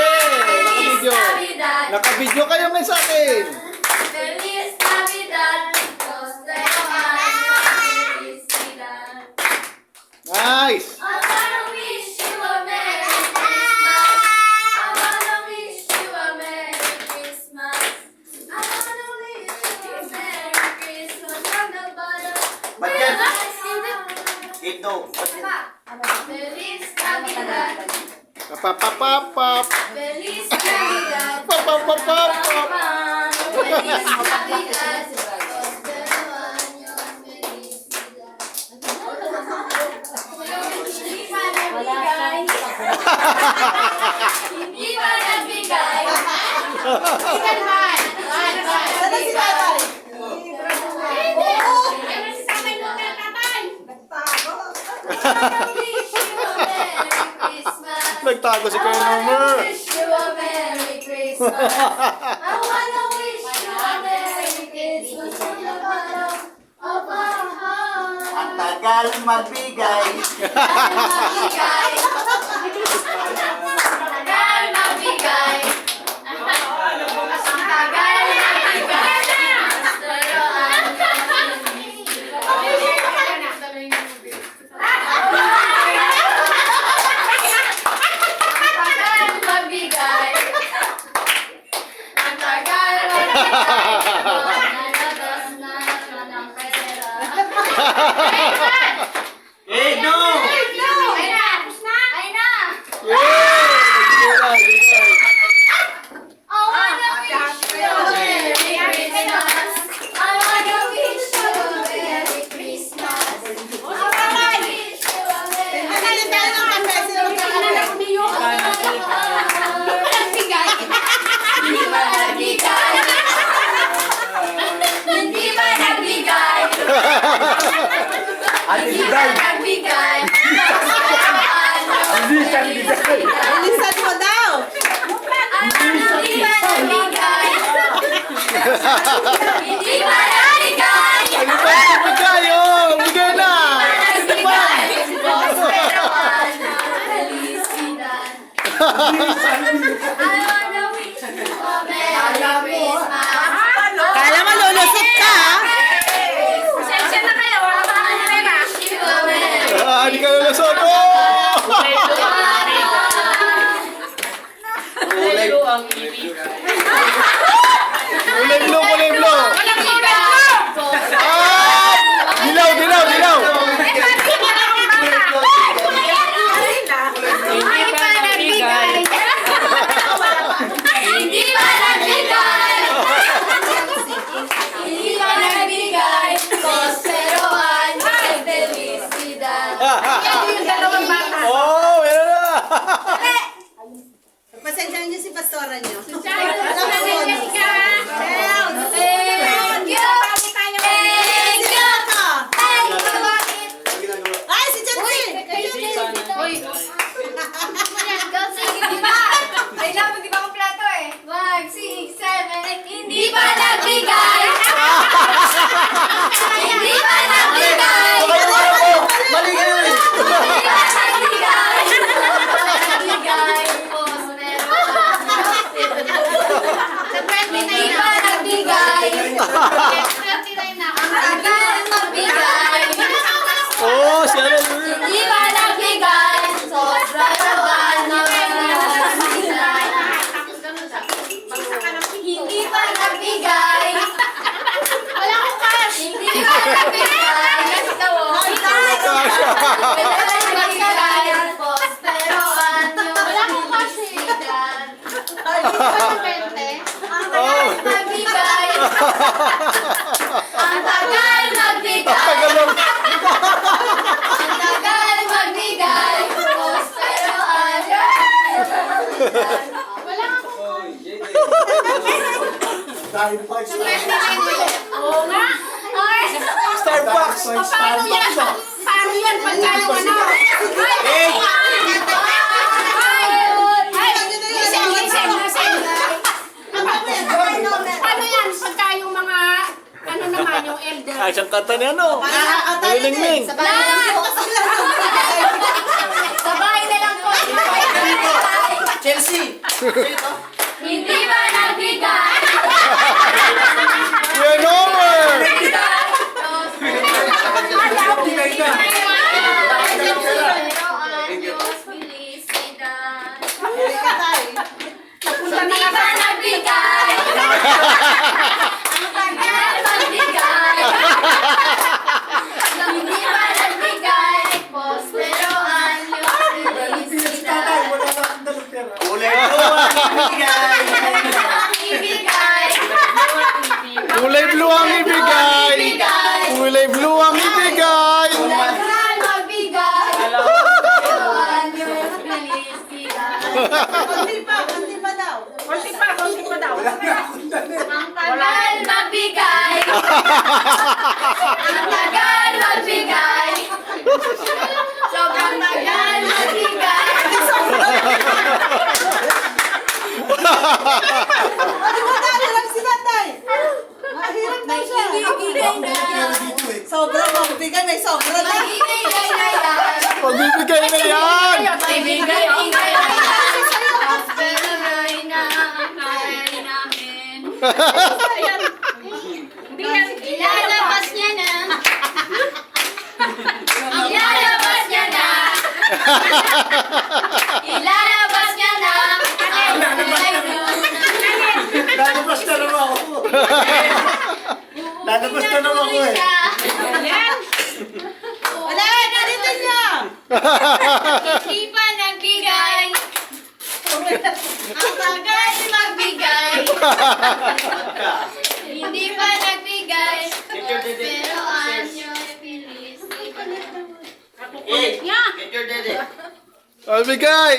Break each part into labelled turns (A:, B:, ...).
A: Naka-video. Naka-video kayo ngayon sa akin.
B: Feliz Navidad, prospero año, felicidad.
A: Nice.
B: I wanna wish you a Merry Christmas. I wanna wish you a Merry Christmas. I wanna wish you a Merry Christmas from the bottom of my
C: Bagyan.
B: heart.
C: Ito.
B: Feliz Navidad,
A: Papapapapap.
B: Feliz Navidad,
A: Papapapapap.
B: Feliz Navidad, prospero año, felicidad. Hindi ba nagbigay?
A: Nagtago si Kuya Nomer.
B: Wish you a Merry Christmas. I wanna wish you a Merry Christmas from the bottom of my heart.
C: Ang tagal magbigay.
B: Magbigay. Tagal magbigay. Ang tagal magbigay. Pero tagal magbigay. Ang tagal magbigay. Nalabas na naman ang pera.
C: Eh, no!
B: Ay na! Ay na!
A: Yeah!
B: I wanna wish you a Merry Christmas. I wanna wish you a Merry Christmas. I wanna wish you a Merry Hindi ba nagbigay? Hindi ba nagbigay? Hindi ba nagbigay?
C: Hindi siya bigay.
D: Bilisan mo daw!
B: Hindi ba nagbigay? Hindi ba nagbigay?
A: Ano ba ito bigay? Oh, bigay na!
B: Nagbigay. Prospero año, felicidad. I wanna wish you a Merry Christmas.
D: Kala mo lulusot ka, ha?
B: Pasensya na kayo, wala pa na pera. Wish you a Merry
A: Ah, di ka lulusot. Oh!
C: Kulay.
A: Kulay blue, kulay blue. Ah! Dilaw, dilaw, dilaw.
B: Hindi ba nagbigay? Hindi ba nagbigay? Hindi ba nagbigay? Prospero año, felicidad.
A: Oh, meron na.
D: Pasensya niyo si pastora niyo.
B: Thank you! Thank you!
D: Ay, si Chansi!
B: Hindi ba nagbigay? Hindi ba nagbigay?
C: Mali kayo eh.
B: Hindi ba nagbigay? Nagbigay po, pero hindi ba nagbigay? Ang tagal magbigay.
A: Oh, siya na.
B: Hindi ba nagbigay? Sobra naman naman nagbigay. Hindi ba nagbigay? Wala akong cash. Hindi ba nagbigay? Ito. Nagbigay po, pero ano? Wala akong cash. Ang tagal magbigay. Ang tagal magbigay. Ang tagal magbigay. Pero ano? Wala akong
C: Dahil pa siya.
B: Oo nga. Ay,
A: Starbucks.
B: paano yan? Paano yan? Pagka yung ano? Ay! Paano yan? Pagka yung mga ano naman yung elder?
A: Ay, siyang kanta niya, no? Nilingning.
B: Sa bahay na lang po. Sa bahay na lang po.
C: Chelsea.
B: Hindi ba nagbigay?
A: Yan over!
B: Pero anyos felicidad.
D: Huli ka tayo.
B: Hindi ba nagbigay? Ang tagal magbigay. Hindi ba nagbigay? Pero anyos felicidad.
C: Kulay blue ang ibigay.
B: Ang ibigay.
A: Kulay blue ang ibigay! Kulay blue ang ibigay!
B: Tagal magbigay. Pero anyos felicidad.
D: Kunti pa daw.
B: Ang tagal magbigay. Ang tagal magbigay. Sobrang tagal magbigay.
D: Madali lang si tatay. Mahirap daw siya.
B: Ibigay na.
D: Sobrang magbigay, may sobra na.
B: Ibigay na yan.
A: Pagbibigay na yan!
B: Ibigay na yan. Pero gawin na ang kaya namin. Ilalabas niya na. Ilalabas niya na. Ilalabas niya na.
C: Lalabas na naman ako. Lalabas na naman ako eh.
D: Wala, narito niya.
B: Hindi pa nagbigay. Ang tagal magbigay. Hindi pa nagbigay. Pero anyos felicidad.
C: Hey, get your daddy.
A: Ibigay!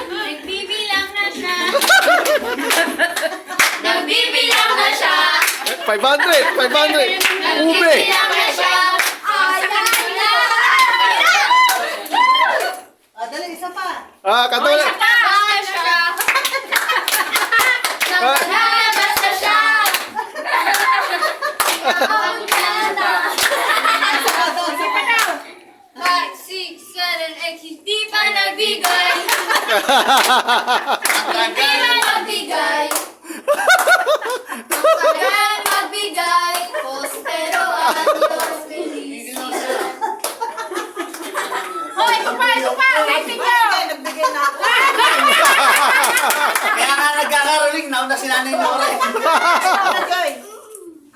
B: Nagbibilang na siya. Nagbibilang na siya.
A: 500! 500! Ube!
B: Nagbibilang na siya.
D: Dali, isa pa.
A: Katulad!
B: Naglalabas siya. Naglalabas na siya. Ang ganda. 5, 6, 7, 8, hindi pa nagbigay. Hindi pa nagbigay. Ang tagal magbigay. Pero anyos felicidad. Hoy,
D: Nagbigay na ako.
C: Kaya nga nagkakaroling, nauna si Nanay Nora.
D: Joy.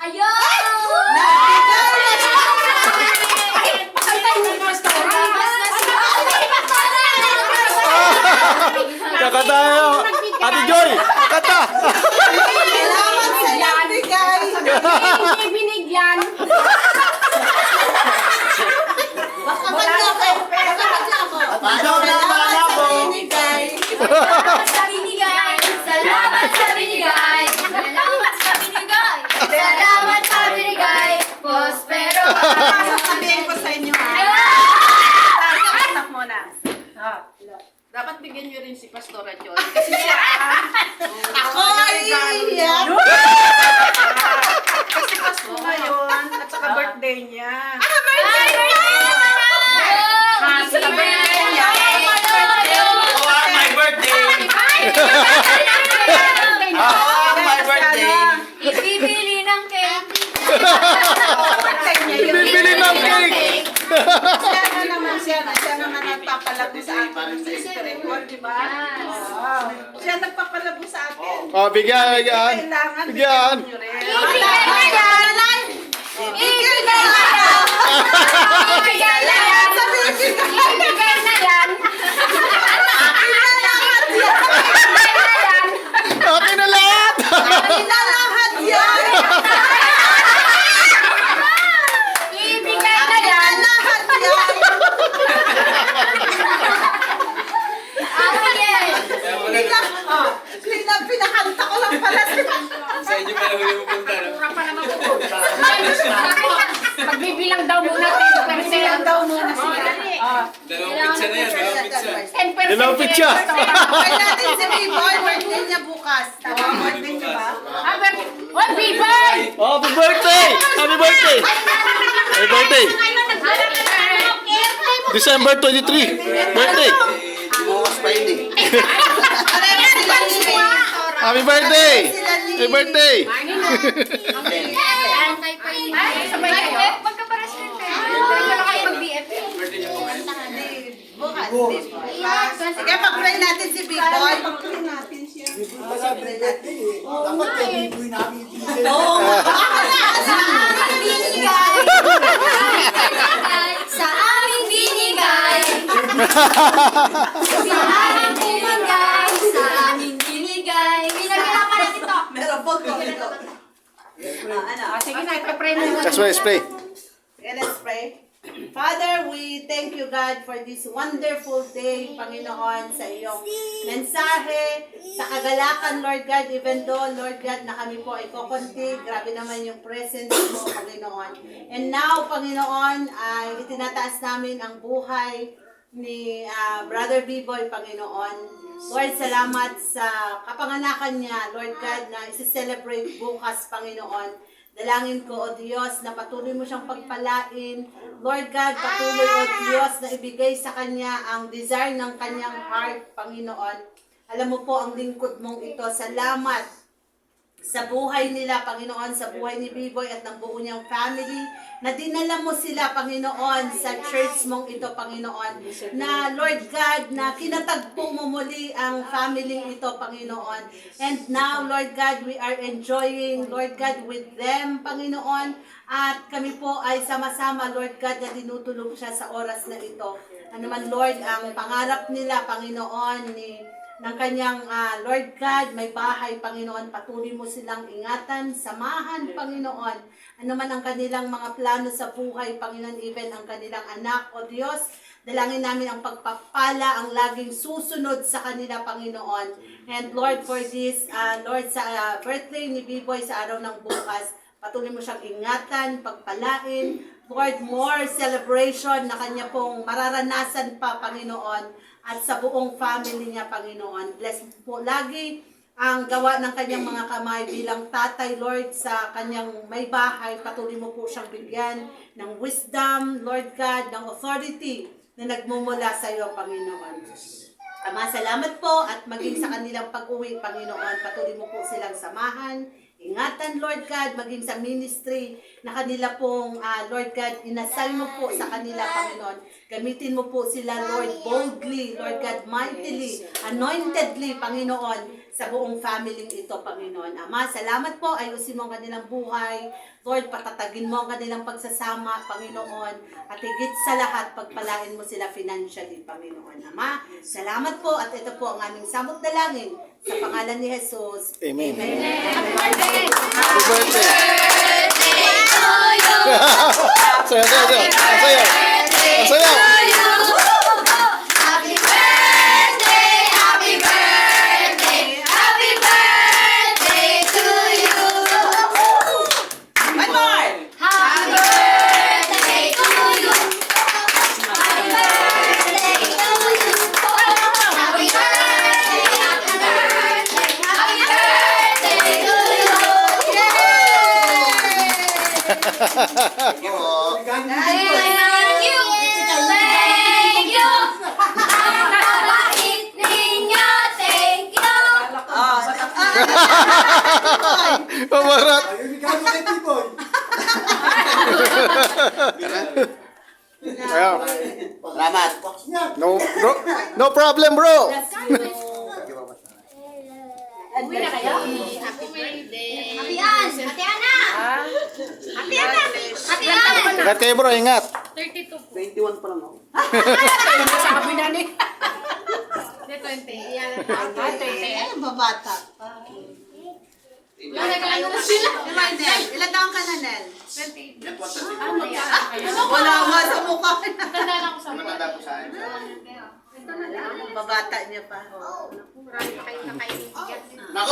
B: Ayun!
A: Kaka tayo! Ate Joy! Kata!
D: Salamat sa nagbigay.
B: Hindi binigyan.
D: Baka man niya ako. Baka man niya ako.
C: Paano na
D: Salamat
C: mga
D: sa
C: po?
D: binigay.
B: Salamat sa binigay. Salamat sa binigay. Salamat sa binigay. Salamat sa binigay. Prospero.
D: Sabihin ko sa inyo ha.
E: Anak mo na. Dapat bigyan niyo rin si Pastora Joy. Kasi siya
D: Ako ay iiyak.
E: kasi Pasko ngayon at saka birthday niya.
B: Happy birthday.
C: Oh, my birthday! My birthday!
B: Ibibili ng cake.
E: Birthday niya yun.
A: Bibili ng cake!
E: Siya na naman siya naman nagpapalabo sa atin sa spiritual, di ba? Oo. Siya nagpapalabo sa atin.
A: Bigyan! Bigyan!
E: Kailangan
A: Bigyan!
E: niyo rin.
B: Ibigay na yan. Ibigay na yan. Ibigay na yan. Ibigay na yan.
A: Akin na lahat!
D: Pinalahat yan.
B: Ibigay na yan.
D: Pinalahat yan.
B: Ako yan.
D: Pinakanta ko lang pala.
F: Sa inyo pala huli mo punta, no?
G: Magbibilang daw muna 10%.
E: Silang daw muna sila.
F: Dalawang pizza na yan, dalawang pizza.
G: 10%.
A: Ilapit siya!
D: Kaya natin si B-Boy, birthday niya bukas.
E: Tama, birthday niyo ba?
G: Oy, Biboy!
A: Happy birthday! Happy birthday! Happy birthday!
G: Birthday mo
A: December 23. Birthday.
C: Bukas pa hindi.
A: Happy birthday! Happy birthday!
B: Antay pa yun. Ay, sabay kayo? Magkaparas din kayo. Pero na kayo mag-BFF.
E: Bukas. Sige, pag-pray natin si Biboy. Pag-pray natin siya. Pag-pray natin.
H: Dapat kay Biboy namin ibigay.
B: Sa aming binigay. Sa aming binigay. Sa aming binigay. Binagyan pa natin ito.
E: Meron po ko.
G: Sige na, ipapray mo.
A: Let's pray.
E: Okay, let's pray. Father, we thank you, God, for this wonderful day, Panginoon, sa iyong mensahe, sa kagalakan, Lord God, even though, Lord God, na kami po ay kukunti, grabe naman yung presence mo, Panginoon. And now, Panginoon, ay itinataas namin ang buhay ni Brother B-Boy, Panginoon. Lord, salamat sa kapanganakan niya, Lord God, na isi-celebrate bukas, Panginoon. Dalangin ko, O Diyos, na patuloy mo siyang pagpalain. Lord God, patuloy, O Diyos, na ibigay sa kanya ang desire ng kanyang heart, Panginoon. Alam mo po ang lingkod mong ito. Salamat sa buhay nila, Panginoon, sa buhay ni B-Boy at ng buo niyang family, na dinala mo sila, Panginoon, sa church mong ito, Panginoon, na, Lord God, na kinatagpo mo muli ang family ito, Panginoon. And now, Lord God, we are enjoying, Lord God, with them, Panginoon, at kami po ay sama-sama, Lord God, na dinutulog siya sa oras na ito. Ano man, Lord, ang pangarap nila, Panginoon, ng kanyang Lord God, may bahay, Panginoon, patuloy mo silang ingatan, samahan, Panginoon. Ano man ang kanilang mga plano sa buhay, Panginoon, even ang kanilang anak, O Diyos, dalangin namin ang pagpapala, ang laging susunod sa kanila, Panginoon. And Lord, for this, Lord, sa birthday ni B-Boy sa araw ng bukas, patuloy mo siyang ingatan, pagpalain, Lord, more celebration na kanya pong mararanasan pa, Panginoon, at sa buong family niya, Panginoon. Bless po lagi ang gawa ng kanyang mga kamay bilang tatay, Lord, sa kanyang may bahay. Patuloy mo po siyang bigyan ng wisdom, Lord God, ng authority na nagmumula sa iyo, Panginoon. Ama, salamat po at maging sa kanilang pag-uwi, Panginoon. Patuloy mo po silang samahan. Ingatan, Lord God, maging sa ministry na kanila pong, Lord God, inasal mo po sa kanila, Panginoon. Gamitin mo po sila, Lord, boldly, Lord God, mightily, anointedly, Panginoon, sa buong family ito, Panginoon. Ama, salamat po, ayusin mo ang kanilang buhay. Lord, patatagin mo ang kanilang pagsasama, Panginoon. At higit sa lahat, pagpalain mo sila financially, Panginoon. Ama, salamat po at ito po ang aming samot dalangin sa pangalan ni Jesus.
A: Amen.
B: Happy birthday!
A: Happy birthday!
B: Birthday to you!
A: Sayo, sayo, sayo. Sayo. Sayo.
B: Happy birthday! Happy birthday! Happy birthday to you!
E: One more!
B: Happy birthday to you! Happy birthday to you! Happy birthday! Happy birthday! Happy birthday to you!
C: Thank you.
B: Thank you! Thank you! Napakabait ninyo! Thank you!
A: Pamarat.
H: Ayun, regalo kay Biboy.
A: Ayan.
C: Salamat.
H: Box niya.
A: No problem, bro.
B: Uwi na kayo? Happy birthday! Happy Ann! Happy Ana! Happy Ana! Happy Ann!
A: Ingat kayo, bro. Ingat.
C: 21 pa lang ako.
G: Sabi na ni.
B: Hindi, 20. Yan.
E: Ay, babata pa.
B: Nagano na sila.
E: Diba, Nel? Ilan taong ka na, Nel?
B: 28.
G: Ano yan?
E: Wala nga sa mukha.
B: Tanda na ako sa
C: Matanda po sa akin.
E: Babata niya pa.
B: Marami pa kayong nakainin.
C: Naku!